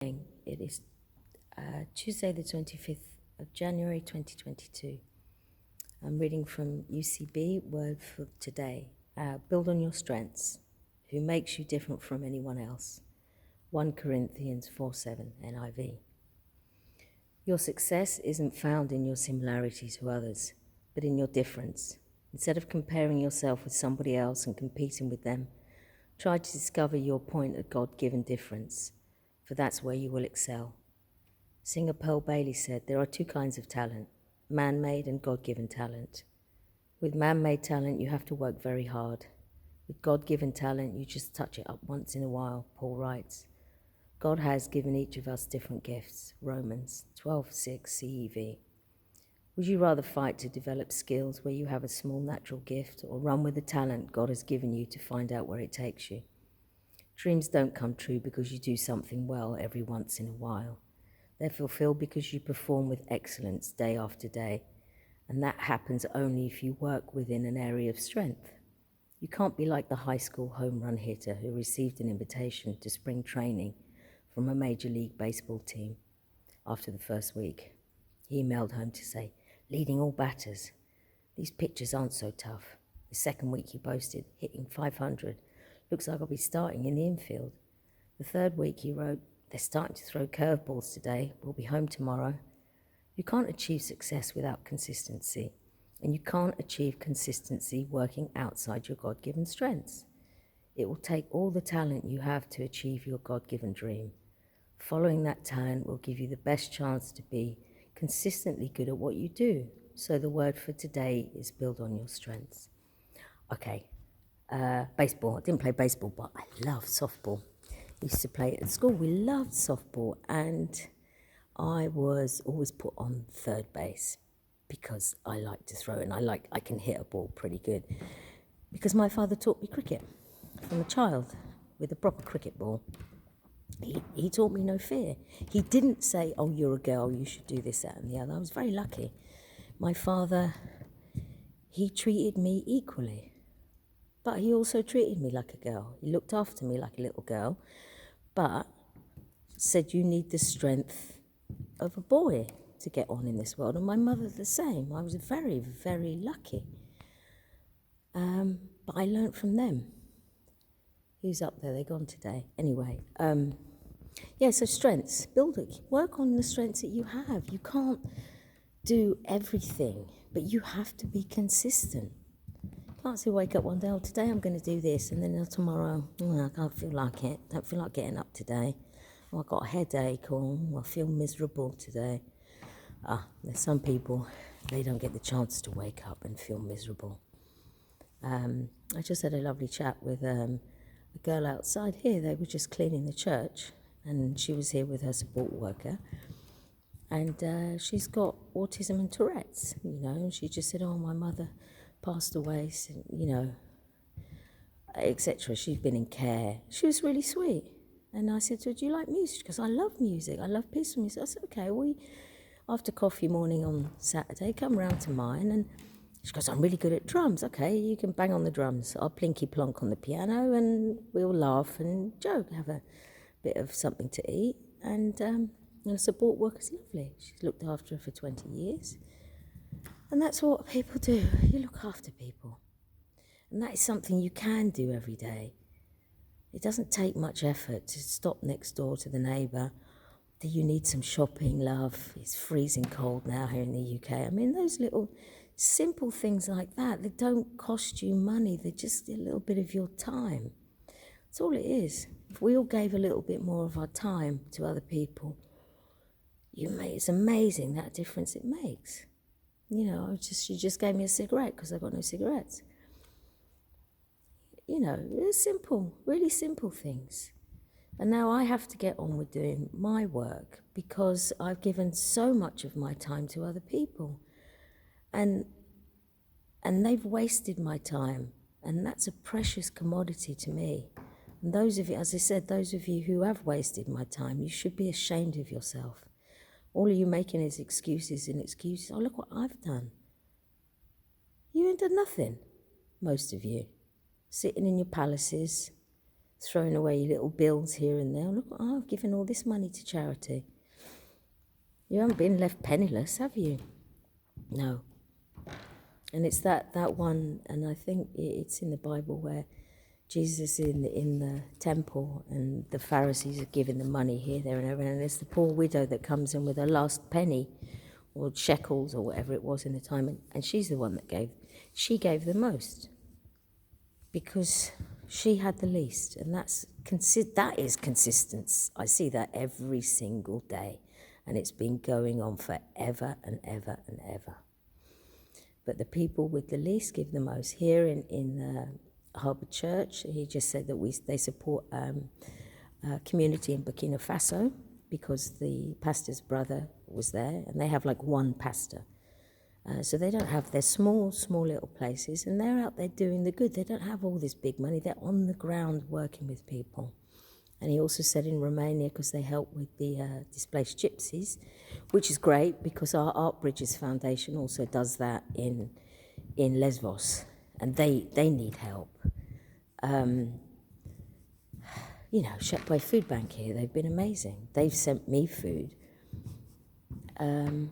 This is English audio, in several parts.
It is Tuesday the 25th of January 2022. I'm reading from UCB, word for today. Build on your strengths. Who makes you different from anyone else? 1 Corinthians 4:7 NIV. Your success isn't found in your similarity to others, but in your difference. Instead of comparing yourself with somebody else and competing with them, try to discover your point of God-given difference, for that's where you will excel. Singer Pearl Bailey said, there are 2 kinds of talent, man-made and God-given talent. With man-made talent, you have to work very hard. With God-given talent, you just touch it up once in a while, Paul writes. God has given each of us different gifts, Romans 12:6 CEV. Would you rather fight to develop skills where you have a small natural gift, or run with the talent God has given you to find out where it takes you? Dreams don't come true because you do something well every once in a while. They're fulfilled because you perform with excellence day after day, and that happens only if you work within an area of strength. You can't be like the high school home run hitter who received an invitation to spring training from a Major League Baseball team after the first week. He emailed home to say, leading all batters. These pitchers aren't so tough. The second week he boasted, hitting .500. Looks like I'll be starting in the infield. The third week he wrote, they're starting to throw curveballs today. We'll be home tomorrow. You can't achieve success without consistency, and you can't achieve consistency working outside your God-given strengths. It will take all the talent you have to achieve your God-given dream. Following that talent will give you the best chance to be consistently good at what you do. So the word for today is build on your strengths. Okay, baseball. I didn't play baseball, but I love softball. Used to play at school. We loved softball, and I was always put on third base because I like to throw, and I can hit a ball pretty good. Because my father taught me cricket from a child with a proper cricket ball. He taught me no fear. He didn't say, oh, you're a girl, you should do this, that, and the other. I was very lucky. My father, he treated me equally, but he also treated me like a girl. He looked after me like a little girl, but said you need the strength of a boy to get on in this world. And my mother the same. I was very, very lucky. But I learnt from them. Who's up there? They're gone today. Anyway, so strengths. Build it. Work on the strengths that you have. You can't do everything, but you have to be consistent. You can't say wake up one day, oh, today I'm going to do this, and then tomorrow, I can't feel like it. Don't feel like getting up today. Oh, I got a headache, or I feel miserable today. There's some people, they don't get the chance to wake up and feel miserable. I just had a lovely chat with a girl outside here. They were just cleaning the church, and she was here with her support worker. And she's got autism and Tourette's, and she just said, oh, my mother passed away, etc. She's been in care. She was really sweet. And I said to her, do you like music? Because I love music. I love peaceful music. I said, okay, after coffee morning on Saturday, come round to mine. And she goes, I'm really good at drums. Okay, you can bang on the drums. I'll plinky plonk on the piano, and we'll laugh and joke, have a bit of something to eat. And the support worker's lovely. She's looked after her for 20 years. And that's what people do. You look after people. And that is something you can do every day. It doesn't take much effort to stop next door to the neighbour. Do you need some shopping, love? It's freezing cold now here in the UK. I mean, those little simple things like that, they don't cost you money. They're just a little bit of your time. That's all it is. If we all gave a little bit more of our time to other people, it's amazing that difference it makes. She just gave me a cigarette because I've got no cigarettes. It's simple, really simple things. And now I have to get on with doing my work because I've given so much of my time to other people. And they've wasted my time. And that's a precious commodity to me. And those of you, as I said, those of you who have wasted my time, you should be ashamed of yourself. All of you making is excuses and excuses. Oh, look what I've done. You ain't done nothing, most of you. Sitting in your palaces, throwing away little bills here and there. Look, I've given all this money to charity. You haven't been left penniless, have you? No. And it's that one, and I think it's in the Bible where Jesus is in the temple and the Pharisees are giving the money here, there and everywhere, and there's the poor widow that comes in with her last penny or shekels or whatever it was in the time, and she's the one that gave the most because she had the least, and that is consistent. I see that every single day, and it's been going on forever and ever and ever. But the people with the least give the most. Here in Harbour Church, he just said that they support a community in Burkina Faso because the pastor's brother was there, and they have like one pastor. So they don't have their small little places, and they're out there doing the good. They don't have all this big money. They're on the ground working with people. And he also said in Romania, because they help with the displaced gypsies, which is great because our Art Bridges Foundation also does that in Lesvos, and they need help. Shepway Food Bank here, they've been amazing. They've sent me food. And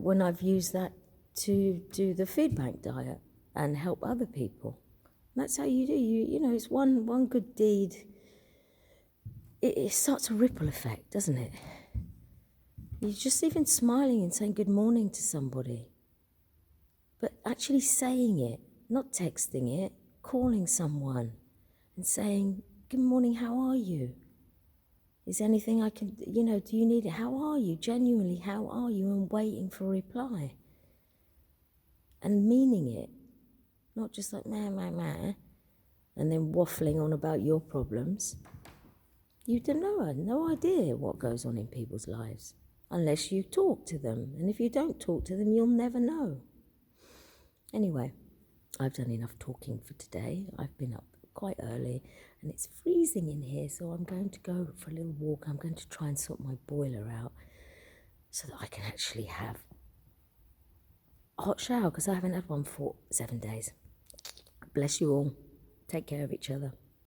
when I've used that to do the food bank diet and help other people. And that's how you do. It's one good deed. It starts a ripple effect, doesn't it? You're just even smiling and saying good morning to somebody. But actually saying it, not texting it, calling someone and saying, good morning, how are you? Is anything I can, do you need it? How are you? Genuinely, how are you? And waiting for a reply. And meaning it, not just like, meh, and then waffling on about your problems. You don't know, no idea what goes on in people's lives unless you talk to them. And if you don't talk to them, you'll never know. Anyway, I've done enough talking for today. I've been up quite early and it's freezing in here, so I'm going to go for a little walk. I'm going to try and sort my boiler out so that I can actually have a hot shower because I haven't had one for 7 days. Bless you all. Take care of each other.